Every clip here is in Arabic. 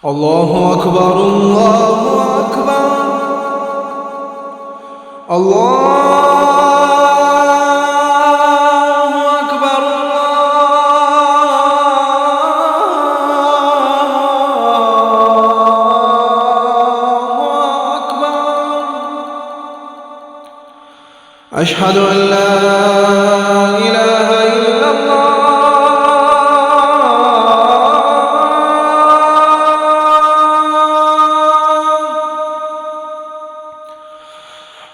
الله أكبر الله أكبر الله أكبر الله أكبر. أشهد أن لا إله إلا الله.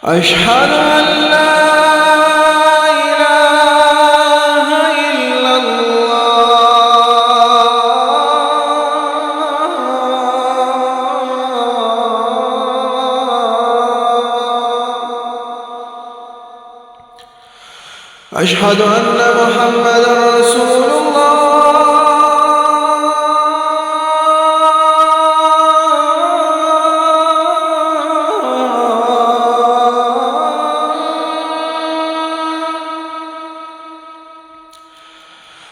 أشهد أن لا إله إلا الله. أشهد أن محمدًا رسول الله.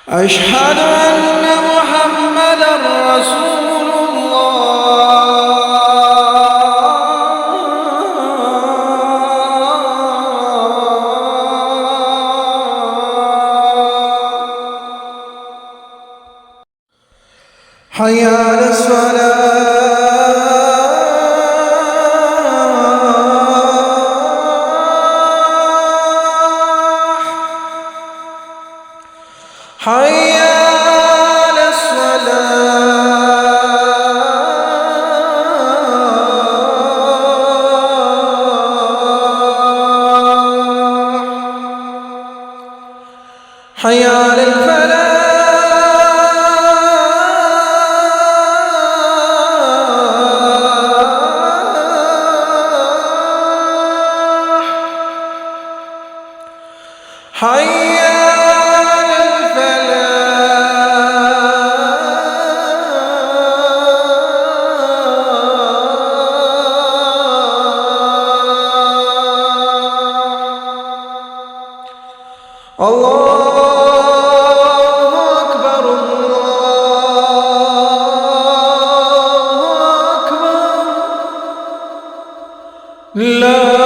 أشهد أن محمدًا رسول الله. حي على الصلاة. حي على الصلاة. حي على الفلاح. حي على الفلاح. الله أكبر الله أكبر. لا